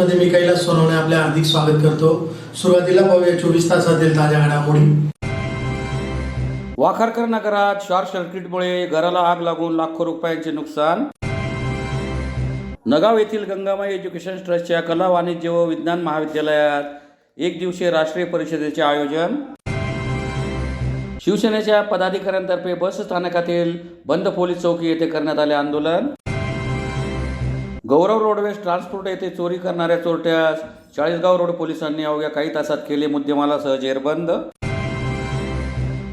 मध्ये मी कैलास सोनवणे आपले हार्दिक स्वागत करतो। सुरुवातीला पाहूया 24 तासातील ताज्या घडामोडी। वाखारकर नगरात शॉर्ट सर्किटमुळे घराला आग लागून लाखो रुपयांचे नुकसान। नगाव येथील गंगामाई एज्युकेशन ट्रस्टच्या कला वाणिज्य व विज्ञान महाविद्यालयात एक दिवसीय राष्ट्रीय परिषदेचे आयोजन। शिवसेनेच्या पदाधिकाऱ्यांतर्फे बस स्थानकातील बंद पोलीस चौकी येथे करण्यात आले आंदोलन। गौरव रोडवेज ट्रान्सपोर्ट येथे चोरी करणाऱ्या चोरट्यास चाळीसगाव रोड पोलिसांनी अवघ्या काही तासात केले मुद्देमालासह जेरबंद।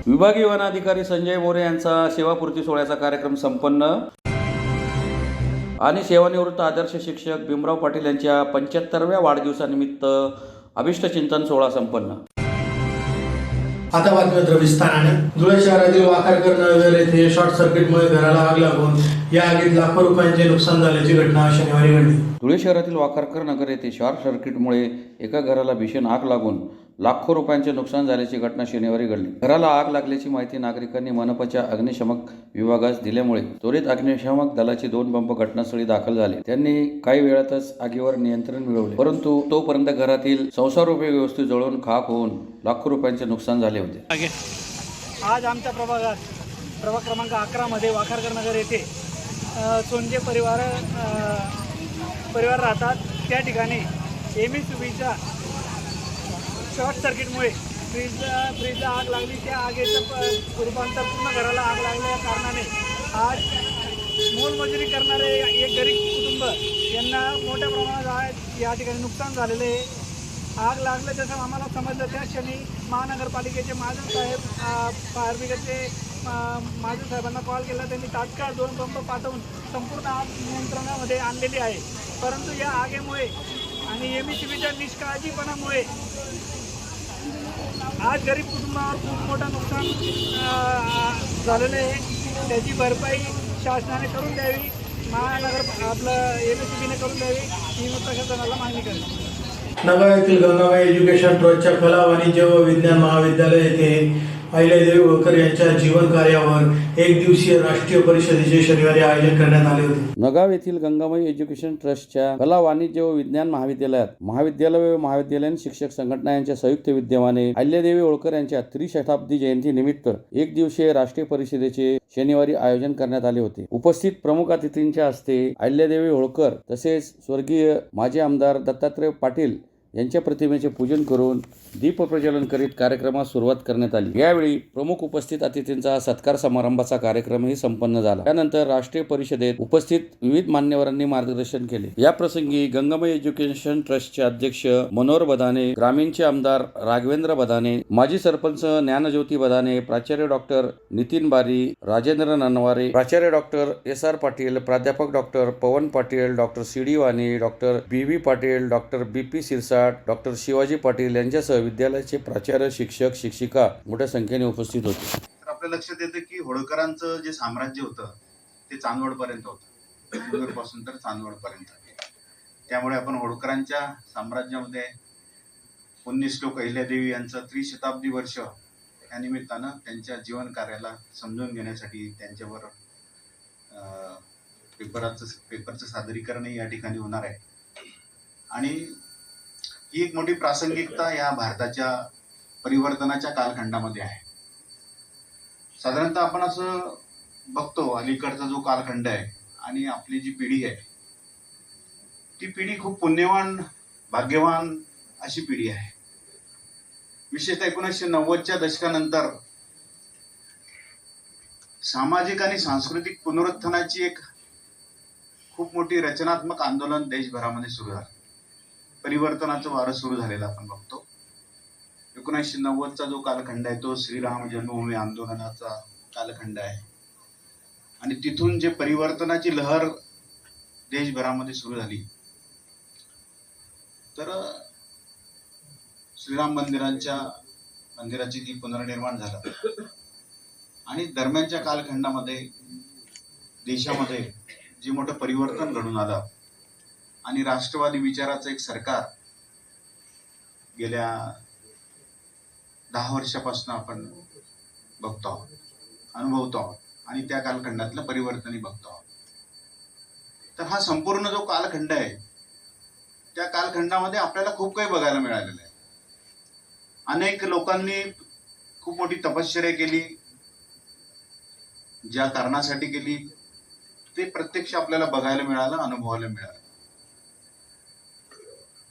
विभागीय वनाधिकारी संजय मोरे यांचा सेवापूर्ती सोहळ्याचा कार्यक्रम संपन्न। आणि सेवानिवृत्त आदर्श शिक्षक भीमराव पाटील यांच्या 75व्या वाढदिवसानिमित्त अभिष्टचिंतन सोहळा संपन्न। आता बातम्या विस्ताराने। धुळे शहरातील वाखारकर नगर येथे शॉर्ट सर्किटमुळे घराला आग लागून या आगीत लाखो रुपयांचे नुकसान झाल्याची घटना शनिवारी घडली। धुळे शहरातील वाखारकर नगर येथे शॉर्ट सर्किटमुळे एका घराला भीषण आग लागून लाखो रुपयांचे नुकसान झाल्याची घटना शनिवारी घडली। घराला आग लागल्याची माहिती नागरिकांनी मनपाच्या अग्निशमक विभागास दिल्यामुळे त्वरित अग्निशमक दलाचे 2 बंब घटनास्थळी दाखल झाले। त्यांनी काही वेळातच आगीवर नियंत्रण मिळवले, परंतु तोपर्यंत घरातील संसारोपयोगी वस्तू जळून खाक होऊन लाखो रुपयांचे नुकसान झाले होते। आज आमच्या प्रभाग क्रमांक 11 मध्ये वाखारकर नगर येथे सोनजे परिवार राहतात। त्या ठिकाणी एमएसयूबीच्या शॉर्ट सर्किटमुळे फ्रीजला आग लागली। त्या आगीचं रूपांतर पूर्ण घराला आग लागल्या कारणाने आज मोलमजुरी करणारे एक गरीब कुटुंब यांना मोठ्या प्रमाणात या ठिकाणी नुकसान झालेले आहे। आग लागलं जसं आम्हाला समजलं त्या क्षणी महानगरपालिकेचे महाजन साहेब, फायर ब्रिगेडचे महाजन साहेबांना कॉल केला। त्यांनी तात्काळ 2 बंब पाठवून संपूर्ण आग नियंत्रणामध्ये आणलेली आहे। परंतु या आगीमुळे आणि एमएसयूबीच्या निष्काळजीपणामुळे आज गरीब कुटुंबावर खूप मोठं नुकसान झालेलं आहे। त्याची भरपाई शासनाने करून द्यावी, एमएसयूबीने करून द्यावी ही प्रशासनाला मागणी करेल। नगाव येथील गंगामाई एज्युकेशन ट्रस्टच्या कला वाणिज्य व विज्ञान महाविद्यालय येथे अहिल्यादेवी होळकर यांच्या जीवन कार्यावर एक दिवसीय राष्ट्रीय परिषदेचे शनिवारी आयोजन करण्यात आले होते। नगाव येथील गंगामाई एज्युकेशन ट्रस्टच्या कला वाणिज्य व विज्ञान महाविद्यालयात महाविद्यालय व महाविद्यालयीन शिक्षक संघटना यांच्या संयुक्त विद्यमाने अहिल्यादेवी होळकर यांच्या त्रिशताब्दी जयंती निमित्त एक दिवसीय राष्ट्रीय परिषदेचे शनिवारी आयोजन करण्यात आले होते। उपस्थित प्रमुख अतिथींच्या हस्ते अहिल्यादेवी होळकर तसेच स्वर्गीय माजी आमदार दत्तात्रय पाटील यांच्या प्रतिमेचे पूजन करून दीप प्रज्वलन करीत कार्यक्रमास सुरुवात करण्यात आली। यावेळी प्रमुख उपस्थित अतिथींचा सत्कार समारंभाचा कार्यक्रमही संपन्न झाला। त्यानंतर राष्ट्रीय परिषदेत उपस्थित विविध मान्यवरांनी मार्गदर्शन केले। या प्रसंगी गंगामाई एज्युकेशन ट्रस्टचे अध्यक्ष मनोहर बदाने, ग्रामीणचे आमदार राघवेंद्र बदाने, माजी सरपंच ज्ञानज्योती बदाने, प्राचार्य डॉक्टर नितीन बारी, राजेंद्र ननवारे, प्राचार्य डॉक्टर SR पाटील, प्राध्यापक doctor Pawan Patil, doctor CD Wani, doctor BV Patil, doctor BP Sirsat, doctor Shivaji Patil यांच्यासह विद्यालयाचे प्राचार्य, शिक्षक, शिक्षिका मोठ्या संख्येने उपस्थित होते। आपल्या लक्षात येतं की होळकरांचं जे साम्राज्य होतं ते चांदवडपर्यंत होतं, इंदूरपासून तर चांदवडपर्यंत। त्यामुळे आपण होळकरांच्या साम्राज्यामध्ये पुण्यश्लोक अहिल्यादेवी यांचं त्रिशताब्दी वर्ष या निमित्तानं त्यांच्या जीवन कार्याला समजून घेण्यासाठी त्यांच्यावर पेपरचं सादरीकरणही या ठिकाणी होणार आहे। आणि ही एक मोठी प्रासंगिकता या भारताच्या परिवर्तनाच्या कालखंडामध्ये आहे। साधारणतः आपण असं बघतो अलीकडचा जो कालखंड आहे आणि आपली जी पिढी आहे ती पिढी खूप पुण्यवान, भाग्यवान अशी पिढी आहे। विशेषतः 1990च्या दशकानंतर सामाजिक आणि सांस्कृतिक पुनरुत्थानाची एक खूप मोठी रचनात्मक आंदोलन देशभरामध्ये सुरू झालं। परिवर्तनाचं वारं सुरू झालेलं आपण बघतो। 1990चा जो कालखंड आहे तो श्रीराम जन्मभूमी आंदोलनाचा कालखंड आहे आणि तिथून जे परिवर्तनाची लहर देशभरामध्ये सुरू झाली तर श्रीराम मंदिराची जी पुनर्निर्माण झालं आणि दरम्यानच्या कालखंडामध्ये देशामध्ये जे मोठं परिवर्तन घडून आलं आणि राष्ट्रवादी विचाराचं एक सरकार गेल्या 10 वर्षापासून आपण बघतो आहोत, अनुभवतो आहोत आणि त्या कालखंडातलं परिवर्तनही बघतो आहोत। तर हा संपूर्ण जो कालखंड आहे त्या कालखंडामध्ये आपल्याला खूप काही बघायला मिळालेलं आहे. अनेक लोकांनी खूप मोठी तपश्चर्या केली, ज्या कारणासाठी केली ते प्रत्यक्ष आपल्याला बघायला मिळालं, अनुभवायला मिळालं.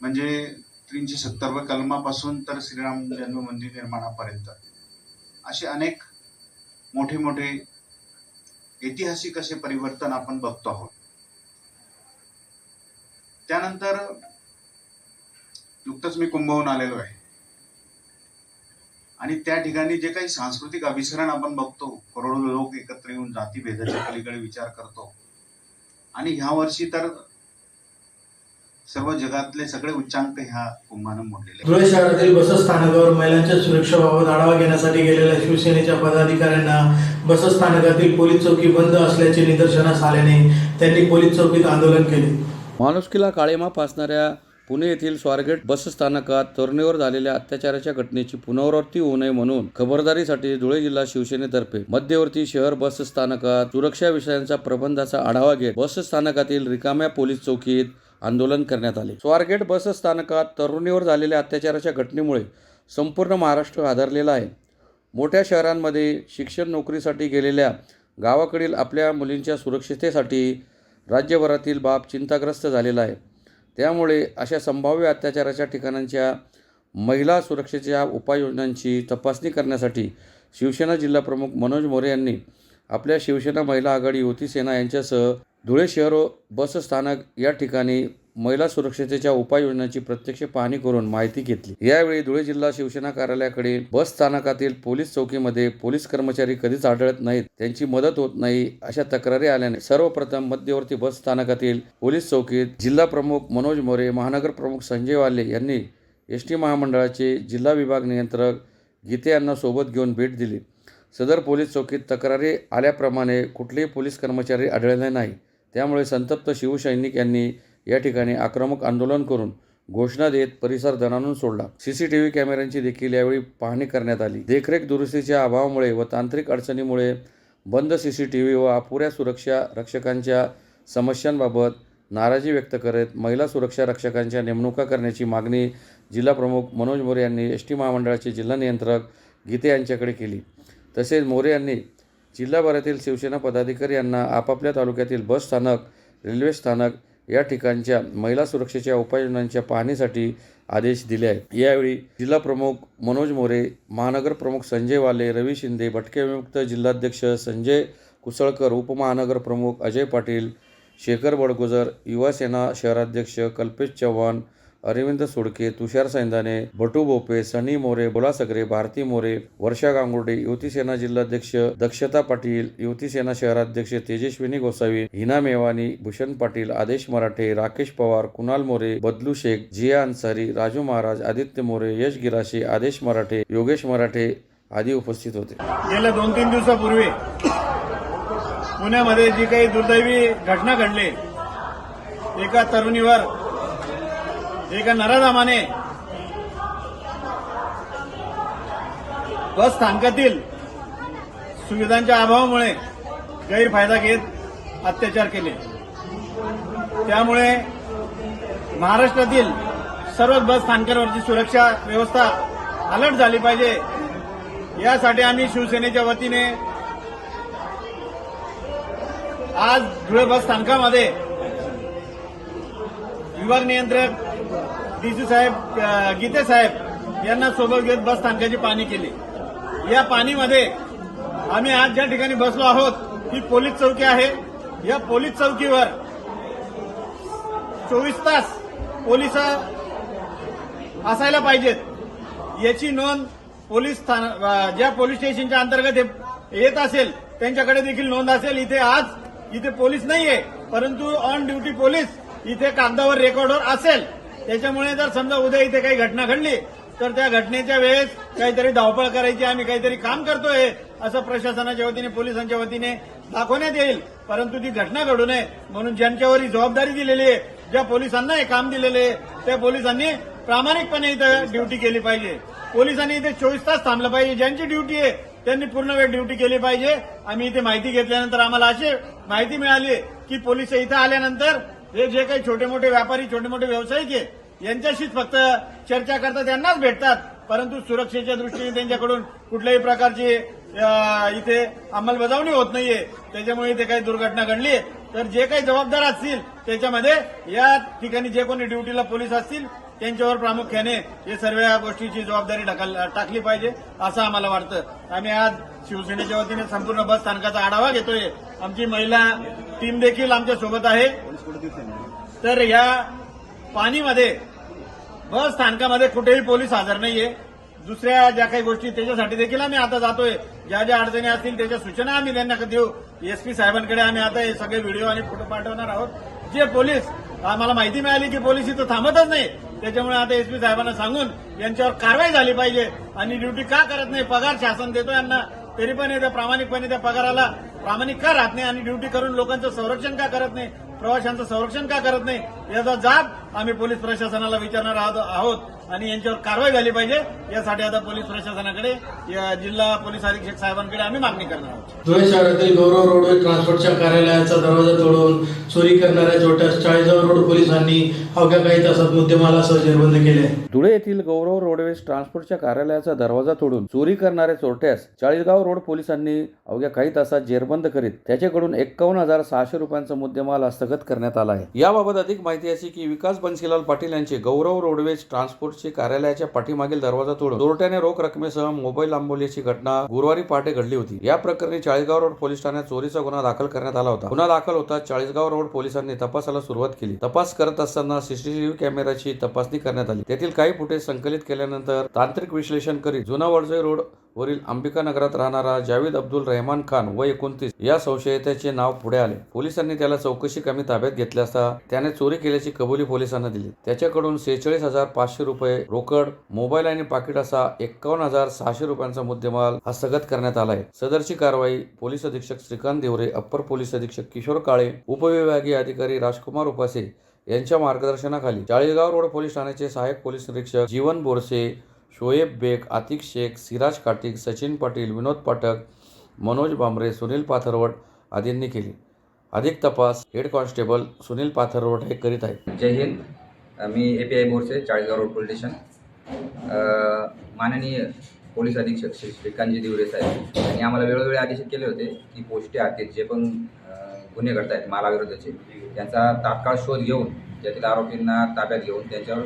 म्हणजे 370 कलमापासून तर श्रीराम जन्ममंदिर निर्माणापर्यंत असे अनेक मोठे मोठे ऐतिहासिक असे परिवर्तन आपण बघतो आहोत. त्यानंतर नुकतंच मी कुंभहून आलेलो आहे आणि त्या ठिकाणी जे काही सांस्कृतिक अभिसरण आपण बघतो, करोडो लोक एकत्र येऊन जातीभेदाच्या पलीकडे विचार करतो आणि ह्या वर्षी तर सर्व जगातले सगळे उच्चांक ह्या कुंभानं मोडलेले आहेत. धुळे शहरातील बसस्थानकावर महिलांच्या सुरक्षेबाबत आढावा घेण्यासाठी गेलेल्या शिवसेनेच्या पदाधिकाऱ्यांना बसस्थानकातील पोलीस चौकी बंद असल्याचे निदर्शनास आल्याने त्यांनी पोलीस चौकीत आंदोलन केले. माणुसकीला काळीमा फासणाऱ्या पुणे येथील स्वारगेट बसस्थानकात तरुणीवर झालेल्या अत्याचाराच्या घटनेची पुनरावृत्ती होऊ नये म्हणून खबरदारीसाठी धुळे जिल्हा शिवसेनेतर्फे मध्यवर्ती शहर बसस्थानकात सुरक्षा विषयांचा प्रबंधाचा आढावा घेत बसस्थानकातील रिकाम्या पोलीस चौकीत आंदोलन करण्यात आले. स्वारगेट बसस्थानकात तरुणीवर झालेल्या अत्याचाराच्या घटनेमुळे संपूर्ण महाराष्ट्र हादरलेला आहे. मोठ्या शहरांमध्ये शिक्षण नोकरीसाठी गेलेल्या गावाकडील आपल्या मुलींच्या सुरक्षिततेसाठी राज्यभरातील बाप चिंताग्रस्त झालेला आहे. त्यामुळे अशा संभाव्य अत्याचाराच्या ठिकाणांच्या महिला सुरक्षेच्या उपाययोजनांची तपासणी करण्यासाठी शिवसेना जिल्हाप्रमुख मनोज मोरे यांनी आपल्या शिवसेना महिला आघाडी युवती सेना यांच्यासह धुळे शहर बसस्थानक या ठिकाणी महिला सुरक्षतेच्या उपाययोजनांची प्रत्यक्ष पाहणी करून माहिती घेतली. यावेळी धुळे जिल्हा शिवसेना कार्यालयाकडे बस स्थानकातील पोलीस चौकीमध्ये पोलीस कर्मचारी कधीच आढळत नाहीत, त्यांची मदत होत नाही अशा तक्रारी आल्याने सर्वप्रथम मध्यवर्ती बस स्थानकातील पोलीस चौकीत जिल्हा प्रमुख मनोज मोरे, महानगर प्रमुख संजय वाले यांनी एसटी महामंडळाचे जिल्हा विभाग नियंत्रक गीते यांना सोबत घेऊन भेट दिली. सदर पोलीस चौकीत तक्रारी आल्याप्रमाणे कुठलेही पोलीस कर्मचारी आढळले नाही. त्यामुळे संतप्त शिवसैनिक यांनी या ठिकाणी आक्रमक आंदोलन करून घोषणा देत परिसर दणाणून सोडला. सीसीटीव्ही कॅमेऱ्यांची देखील यावेळी पाहणी करण्यात आली. देखरेख दुरुस्तीच्या अभावामुळे व तांत्रिक अडचणीमुळे बंद सीसीटीव्ही व अपुऱ्या सुरक्षा रक्षकांच्या समस्यांबाबत नाराजी व्यक्त करत महिला सुरक्षा रक्षकांच्या नेमणुका करण्याची मागणी जिल्हाप्रमुख मनोज मोरे यांनी एसटी महामंडळाचे जिल्हा नियंत्रक गीते यांच्याकडे केली. तसेच मोरे यांनी जिल्हाभरातील शिवसेना पदाधिकारी यांना आपापल्या तालुक्यातील बस स्थानक, रेल्वे स्थानक या ठिकाणच्या महिला सुरक्षेच्या उपाययोजनांच्या पाहणीसाठी आदेश दिले आहेत. यावेळी जिल्हाप्रमुख मनोज मोरे, महानगर प्रमुख संजय वाले, रवी शिंदे, भटके विमुक्त जिल्हाध्यक्ष संजय कुसळकर, उपमहानगर प्रमुख अजय पाटील, शेखर बडगुजर, युवा सेना शहराध्यक्ष कल्पेश चव्हाण, अरविंद सोडके, तुषार सैंदाने, भटू भोपे, सनी मोरे, बोला सगरे, भारती मोरे, वर्षा गांगुर्डे, युवती सेना जिल्हाध्यक्ष दक्षता पाटील, युवती सेना शहराध्यक्ष तेजस्विनी गोसावी, हिना मेवानी, भूषण पाटील, आदेश मराठे, राकेश पवार, कुणाल मोरे, बदलू शेख, जिया अन्सारी, राजू महाराज, आदित्य मोरे, यश गिराशे, आदेश मराठे, योगेश मराठे आदी उपस्थित होते. गेल्या 2-3 दिवसापूर्वी पुण्यामध्ये जी काही दुर्दैवी घटना घडली, एका तरुणीवर एका नराधामाने बस स्थानकातील सुविधांच्या अभावामुळे गैरफायदा घेत अत्याचार केले. त्यामुळे महाराष्ट्रातील सर्व बस स्थानकावरची सुरक्षा व्यवस्था अलर्ट झाली पाहिजे. यासाठी आम्ही शिवसेनेच्या वतीने आज धुळे बस स्थानकामध्ये विभाग नियंत्रक डीसी साहेब, गीते साहेब यांना सोबत घेत बस स्थानकाची पाहणी केली. या पाहणीमध्ये आम्ही आज ज्या ठिकाणी बसलो आहोत ही पोलीस चौकी आहे. या पोलीस चौकीवर 24 तास पोलीस असायला पाहिजेत. याची नोंद पोलीस ज्या पोलीस स्टेशनच्या अंतर्गत येत असेल त्यांच्याकडे देखील नोंद असेल. इथे पोलीस नाहीये, परंतु ऑन ड्युटी पोलीस इथे कागदावर रेकॉर्डवर असेल. त्याच्यामुळे जर समजा उद्या इथे काही घटना घडली तर त्या घटनेच्या वेळेस काहीतरी धावपळ करायची, आम्ही काहीतरी काम करतोय असं प्रशासनाच्या वतीने, पोलिसांच्या वतीने दाखवण्यात येईल. परंतु ती घटना घडू नये म्हणून ज्यांच्यावर ही जबाबदारी दिलेली आहे, ज्या पोलिसांना हे काम दिलेले आहे, त्या पोलिसांनी प्रामाणिकपणे इथं ड्युटी केली पाहिजे. पोलिसांनी इथे 24 तास थांबलं पाहिजे. ज्यांची ड्युटी आहे त्यांनी पूर्ण वेळ ड्युटी केली पाहिजे. आम्ही इथे माहिती घेतल्यानंतर आम्हाला अशी माहिती मिळाली की पोलीस इथं आल्यानंतर हे जे काही छोटे मोठे व्यापारी छोटे मोठे व्यावसायिक आहे यांच्याशीच फक्त चर्चा करतात, त्यांनाच भेटतात, परंतु सुरक्षेच्या दृष्टीने त्यांच्याकडून कुठल्याही प्रकारची इथे अंमलबजावणी होत नाहीये. त्याच्यामुळे इथे काही दुर्घटना घडली तर जे काही जबाबदार असतील त्याच्यामध्ये या ठिकाणी जे कोणी ड्युटीला पोलीस असतील त्यांच्यावर प्रामुख्याने हे सर्व गोष्टीची जबाबदारी टाकली पाहिजे असं आम्हाला वाटतं. आम्ही आज शिवसेनेच्या वतीने संपूर्ण बस स्थानकाचा आढावा घेतोय. आमची महिला टीम देखील आमच्या सोबत आहे. तर या पाणीमध्ये बस स्थानकामध्ये कुठेही पोलीस हजर नाहीये. दुसऱ्या ज्या काही गोष्टी त्याच्यासाठी देखील आम्ही आता जातोय. ज्या ज्या अडचणी असतील त्याच्या सूचना आम्ही त्यांना देऊ. एसपी साहेबांकडे आम्ही आता हे सगळे व्हिडिओ आणि फोटो पाठवणार आहोत. जे पोलीस आम्हाला माहिती मिळाली की पोलीस इथं थांबतच नाही, त्याच्यामुळे आता एसपी साहेबांना सांगून यांच्यावर कारवाई झाली पाहिजे. आणि ड्युटी का करत नाही, पगार शासन देतो यांना, तरी पण येतं प्रामाणिकपणे त्या पगाराला प्रामाणिक का राहत नाही आणि ड्युटी करून लोकांचं संरक्षण का करत नाही, प्रवाशांचं संरक्षण का करत नाही, याचा जाब आम्ही पोलीस प्रशासनाला विचारणार आहोत आणि यांच्यावर कारवाई झाली पाहिजे. यासाठी आता पोलीस प्रशासनाकडे जिल्हा पोलीस अधीक्षक साहेबांकडे आम्ही मागणी करणार आहोत. धुळे शहरातील गौरव रोडवर ट्रान्सपोर्टच्या कार्यालयाचा दरवाजा तोडून चोरी करणाऱ्या चोरट्यास चाळीसगाव रोड पोलिसांनी अवघ्या काही तासात मुद्देमालासह जेरबंद केले. धुळे येथील गौरव रोडवेज ट्रान्सपोर्टच्या कार्यालयाचा दरवाजा तोडून चोरी करणाऱ्या चोरट्यास चाळीसगाव रोड पोलिसांनी अवघ्या काही तासात जेरबंद करीत त्याच्याकडून 51,600 रुपयांचा मुद्देमाल हस्तगत करण्यात आला आहे. याबाबत अधिक माहिती अशी की विकास बन्सीलाल पाटील यांचे गौरव रोडवेज ट्रान्सपोर्टचे कार्यालयाच्या पाठीमागील दरवाजा तोडून चोरट्याने रोख रकमेसह मोबाईल लांबवल्याची घटना गुरुवारी पहाटे घडली होती. या प्रकरणी चाळीसगाव रोड पोलीस ठाण्यात चोरीचा गुन्हा दाखल करण्यात आला होता. गुन्हा दाखल होताच चाळीसगाव रोड पोलिसांनी तपासाला सुरुवात केली. तपास करत असताना सीसीटीव्ही कॅमेऱ्याची तपासणी करण्यात आली. त्यातील काही फुटेज संकलित केल्यानंतर तांत्रिक विश्लेषण करीत जुना वडजई रोड वरील अंबिका नगरात राहणारा जावेद अब्दुल रहमान खान वय 29 या संशयिताचे नाव पुढे आले. पोलिसांनी त्याला चौकशी कमी ताब्यात घेतले असता त्याने चोरी केल्याची कबुली पोलिसांना दिली. त्याच्याकडून 46,500 रुपये रोकड, मोबाईल आणि पाकिट असा 51,600 रुपयांचा मुद्देमाल हस्तगत करण्यात आला आहे. सदरची कारवाई पोलीस अधीक्षक श्रीकांत देवरे, अप्पर पोलीस अधीक्षक किशोर काळे, उपविभागीय अधिकारी राजकुमार उपासे यांच्या मार्गदर्शनाखाली चाळीसगाव रोड पोलीस ठाण्याचे सहाय्यक पोलीस निरीक्षक जीवन बोरसे, शोएब बेग, आतिक शेख, सिराज काटिक, सचिन पाटील, विनोद पाठक, मनोज बांबरे, सुनील पाथरवट आदींनी केली. अधिक तपास हेड कॉन्स्टेबल सुनील पाथरवट हे करीत आहेत. जय हिंद. मी API Borse, Chalisgaon road police station. माननीय पोलीस अधीक्षक श्री श्रीकांतजी दिवरे साहेब यांनी आम्हाला वेळोवेळी आदेशित केले होते की पोस्टे आहेत जे पण गुन्हे घडत आहेत मालाविरुद्धचे त्यांचा तात्काळ शोध घेऊन त्यातील आरोपींना ताब्यात घेऊन त्यांच्यावर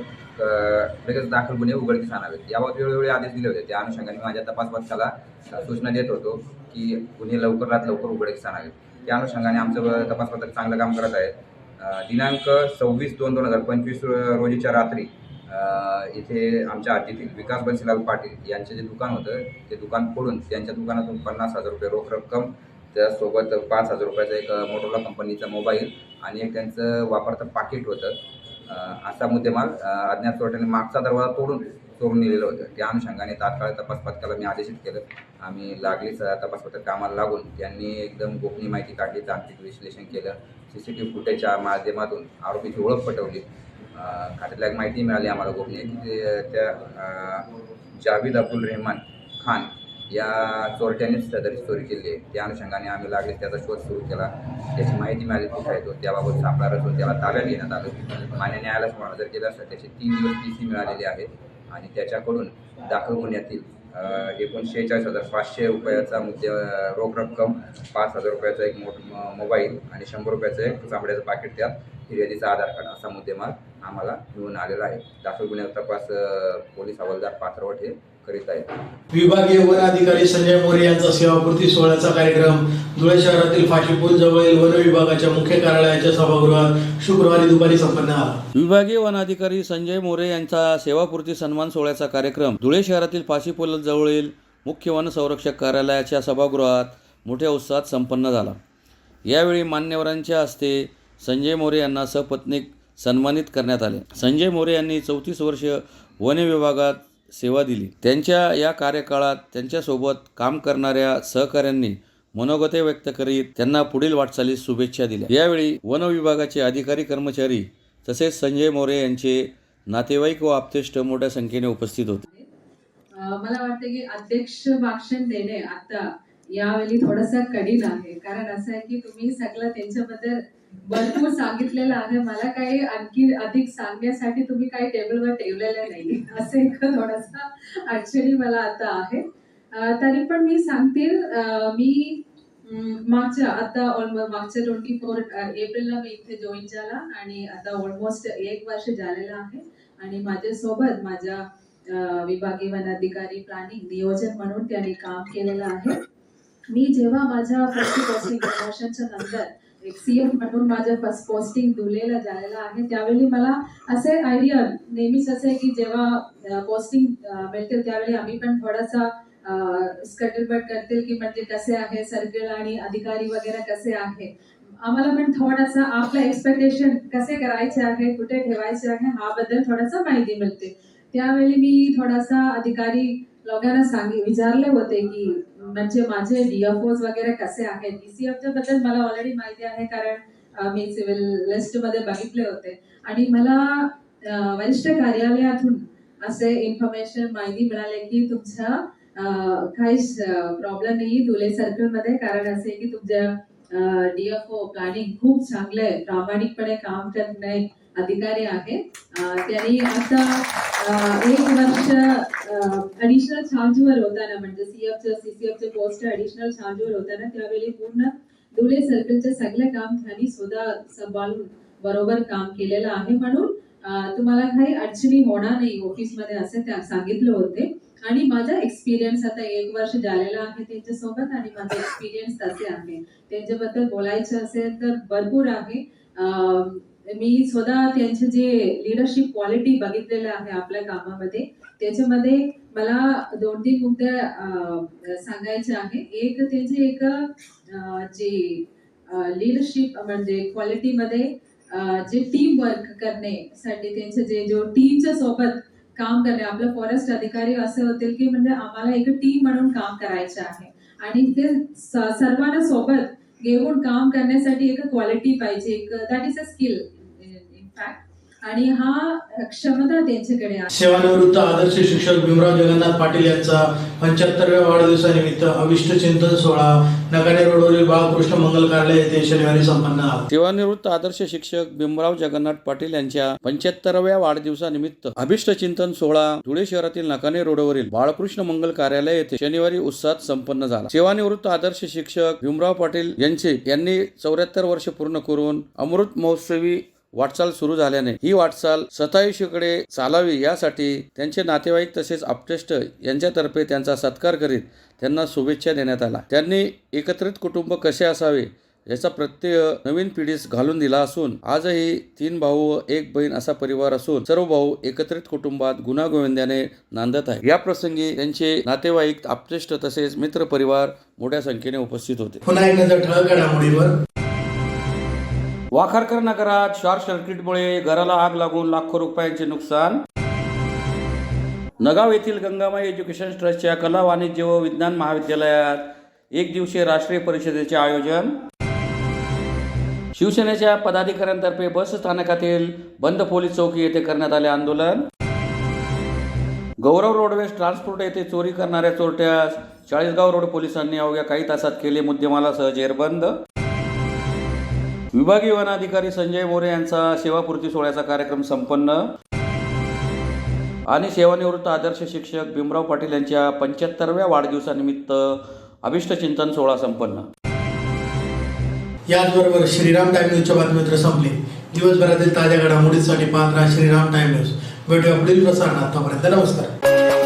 लगेच दाखल गुन्हे उघडकीस आणावेत. याबाबत वेळोवेळी आदेश दिले होते. त्या अनुषंगाने माझ्या तपास पथकाला सूचना देत होतो की गुन्हे लवकरात लवकर उघडकीस आणावेत. त्या अनुषंगाने आमचं तपास पथक चांगलं काम करत आहे. दिनांक 26/2/2025 रोजीच्या रात्री इथे आमच्या हद्दीतील विकास बन्सीलाल पाटील यांचे जे दुकान होतं ते दुकान फोडून त्यांच्या दुकानातून 50,000 रुपये रोख रक्कम, त्यासोबत 5,000 रुपयाचा एक मोटोरोला कंपनीचा मोबाईल आणि एक त्यांचं वापरतं पाकिट होतं. असा मुद्देमाल अज्ञात चोरट्याने मागचा दरवाजा चोरून नेलेलं होतं. त्या अनुषंगाने तात्काळ तपास पथकाला मी आदेशित केलं. आम्ही लागलीच तपास पथक कामाला लागून त्यांनी एकदम गोपनीय माहिती काढली, तांत्रिक विश्लेषण केलं, CCTV फुटेजच्या माध्यमातून आरोपीची ओळख पटवली. खात्यातल्या एक माहिती मिळाली आम्हाला गोपनीय की त्या जावेद अब्दुल रहमान खान या चोरट्यानेच सदरची चोरी केली आहे. त्या अनुषंगाने आम्ही लागले त्याचा शोध सुरू केला. त्याची माहिती मिळाली कुठे आहे तो, त्याबाबत सापळा रचून त्याला ताब्यात घेण्यात आलं. मान्य न्यायालयास हजर केलं असता त्याचे 3 दिवस PC मिळालेले आहेत आणि त्याच्याकडून दाखल गुन्ह्यातील एकूण 46,500 रुपयाचा रोख रक्कम, 5,000 रुपयाचा एक मोबाईल आणि 100 रुपयाचं एक चांबड्याचं पाकिट, त्यात फिर्यादीचा आधार कार्ड असा मुद्देमाल आम्हाला मिळून आलेला आहे. दाखल गुन्ह्याचा तपास पोलीस हवालदार पाथरवट हे करीत आहेत. विभागीय वन अधिकारी संजय मोरे यांचा सेवापूर्ती सोहळ्याचा कार्यक्रम धुळे शहरातील फाशी पूल जवळील वन विभागाच्या मुख्य कार्यालयाच्या सभागृहात शुक्रवारी दुपारी संपन्न झाला. विभागीय वन अधिकारी संजय मोरे यांचा सेवापूर्ती सन्मान सोहळ्याचा कार्यक्रम धुळे शहरातील फाशी पूल जवळील मुख्य वन संरक्षक कार्यालयाच्या सभागृहात मोठ्या उत्साहात संपन्न झाला. यावेळी मान्यवरांच्या हस्ते संजय मोरे यांना सपत्नीक सन्मानित करण्यात आले. संजय मोरे यांनी 34 वर्ष वन विभागात सेवा दिली. त्यांच्या या कार्यकाळात त्यांच्यासोबत काम करणाऱ्या सहकाऱ्यांनी मनोगते व्यक्त करीत त्यांना पुढील वाटचालीस शुभेच्छा दिल्या. यावेळी वन विभागाचे अधिकारी, कर्मचारी तसेच संजय मोरे यांचे नातेवाईक व आप्तेष्ट मोठ्या संख्येने उपस्थित होते. मला वाटतं की अध्यक्ष भाषण देणे आता यावेळी थोडंसं कठीण आहे, कारण असं आहे की तुम्ही सगळं त्यांच्याबद्दल भरपूर सांगितलेलं आहे. मला काही आणखी अधिक सांगण्यासाठी तुम्ही काही टेबलवर ठेवलेलं नाही, असं एक थोडासा ऍक्च्युली मला आता आहे. तरी पण मी सांगते, मी मागच्या 24 एप्रिलला मी इथे जॉईन झाला आणि आता ऑलमोस्ट 1 वर्ष झालेलं आहे. आणि माझ्यासोबत माझ्या विभागीय वन अधिकारी प्लॅनिंग नियोजन म्हणून त्यांनी काम केलेलं आहे. मी जेव्हा माझ्या फर्स्ट पोस्टिंग प्रमोशनच्या नंतर एक सीएम म्हणून माझं फर्स्ट पोस्टिंग धुलेलं झालेलं आहे, त्यावेळी मला असे आयडिया नेहमीच असे की जेव्हा पोस्टिंग मिळते त्यावेळी आम्ही पण थोडासा स्कटलबट करतील की म्हणजे कसे आहे सर्कल आणि अधिकारी वगैरे कसे आहे. आम्हाला पण थोडासा आपलं एक्सपेक्टेशन कसे करायचे आहे, कुठे ठेवायचे आहे हा बद्दल थोडासा माहिती मिळते. त्यावेळी मी थोडासा अधिकारी लोकांना विचारले होते की म्हणजे माझे डीएफओज वगैरे कसे आहेत. डीसीएफच्या बद्दल मला ऑलरेडी माहिती आहे कारण मी सिव्हिल लिस्ट मध्ये बघितले होते. आणि मला वरिष्ठ कार्यालयातून असे इन्फॉर्मेशन माहिती मिळाले की तुमच्या काहीच प्रॉब्लेम नाही धुले सर्कल मध्ये, कारण असे की तुमच्या डीएफओ प्लॅनिंग खूप चांगले प्रामाणिकपणे काम करणे अधिकारी आहे. त्यांनी आता 1 वर्ष ॲडिशनल चार्जवर होताना म्हणजे सीसीएफचे पोस्ट ॲडिशनल चार्जवर होताना त्यावेळी पूर्ण धुले सर्कलचे सगळे काम त्यांनी स्वतः सांभाळून बरोबर काम केलेलं आहे. म्हणून तुम्हाला काही अडचणी होणार नाही ऑफिसमध्ये असे त्या सांगितले होते. आणि माझा एक्सपिरियन्स आता 1 वर्ष झालेला आहे त्यांच्यासोबत आणि माझा एक्सपिरियन्स तसे आहे. त्यांच्याबद्दल बोलायचं असेल तर भरपूर आहे. मी स्वतः त्यांचे जे लिडरशिप क्वालिटी बघितलेलं आहे आपल्या कामामध्ये, त्याच्यामध्ये मला 2-3 मुद्दे सांगायचे आहे. एक त्यांचे एक जे लिडरशिप म्हणजे क्वालिटीमध्ये जे टीम वर्क करण्यासाठी त्यांचे जो टीमच्या सोबत काम करणे, आपलं फॉरेस्ट अधिकारी असे होतील की म्हणजे आम्हाला एक टीम म्हणून काम करायचे आहे आणि ते सर्वांना सोबत घेऊन काम करण्यासाठी एक क्वालिटी पाहिजे, एक that is a skill in fact. आणि हा क्षमता त्यांच्याकडे आहे. सेवानिवृत्त आदर्श शिक्षक भीमराव जगन्नाथ पाटील यांचा 75व्या वाढदिवसानिमित्त अभिष्ट चिंतन सोहळा नगाने रोडवरील बाळकृष्ण मंगल कार्यालय येथे शनिवारी संपन्न झाला. सेवानिवृत्त आदर्श शिक्षक भीमराव जगन्नाथ पाटील यांच्या 75व्या वाढदिवसानिमित्त अभिष्ट चिंतन सोहळा धुळे शहरातील नकाने रोडवरील बाळकृष्ण मंगल कार्यालय येथे शनिवारी उत्साहात संपन्न झाला. सेवानिवृत्त आदर्श शिक्षक भीमराव पाटील यांनी 74 वर्ष पूर्ण करून अमृत महोत्सवी वाटचाल सुरू झाल्याने ही वाटचाल सतायुषीकडे चालावी यासाठी त्यांचे नातेवाईक तसेच आप्तेष्ट यांच्यातर्फे त्यांचा सत्कार करीत त्यांना शुभेच्छा देण्यात आला. त्यांनी एकत्रित कुटुंब कसे असावे याचा प्रत्यय नवीन पिढीस घालून दिला असून आजही 3 भाऊ व 1 बहीण असा परिवार असून सर्व भाऊ एकत्रित कुटुंबात गुण्यागोविंदाने नांदत आहे. या प्रसंगी त्यांचे नातेवाईक आप्तेष्ट तसेच मित्र परिवार मोठ्या संख्येने उपस्थित होते. पुन्हा एक नजर ठळक घडामोडीवर. वाखारकर नगरात शॉर्ट सर्किटमुळे घराला आग लागून लाखो रुपयांचे नुकसान. नगाव येथील गंगामाई एज्युकेशन ट्रस्टच्या कला वाणिज्य व विज्ञान महाविद्यालयात 1 दिवसीय राष्ट्रीय परिषदेचे आयोजन. शिवसेनेच्या पदाधिकाऱ्यांतर्फे बस स्थानकातील बंद पोलीस चौकी येथे करण्यात आले आंदोलन. गौरव रोडवेज ट्रान्सपोर्ट येथे चोरी करणाऱ्या चोरट्यास चाळीसगाव रोड पोलिसांनी अवघ्या काही तासात केले मुद्देमालासह जेरबंद. विभागीय वन अधिकारी संजय मोरे यांचा सेवापूर्ती सोहळ्याचा कार्यक्रम संपन्न. आणि सेवानिवृत्त आदर्श शिक्षक भीमराव पाटील यांच्या 75व्या वाढदिवसानिमित्त अभिष्ट चिंतन सोहळा संपन्न. याचबरोबर श्रीराम टाइम न्यूजच्या बातमीपत्र संपले. दिवसभरातील ताज्या घडामोडींसाठी पाहत राहा श्रीराम टाइम न्यूज. भेटूया पुढील प्रसारणात. तोपर्यंत नमस्कार.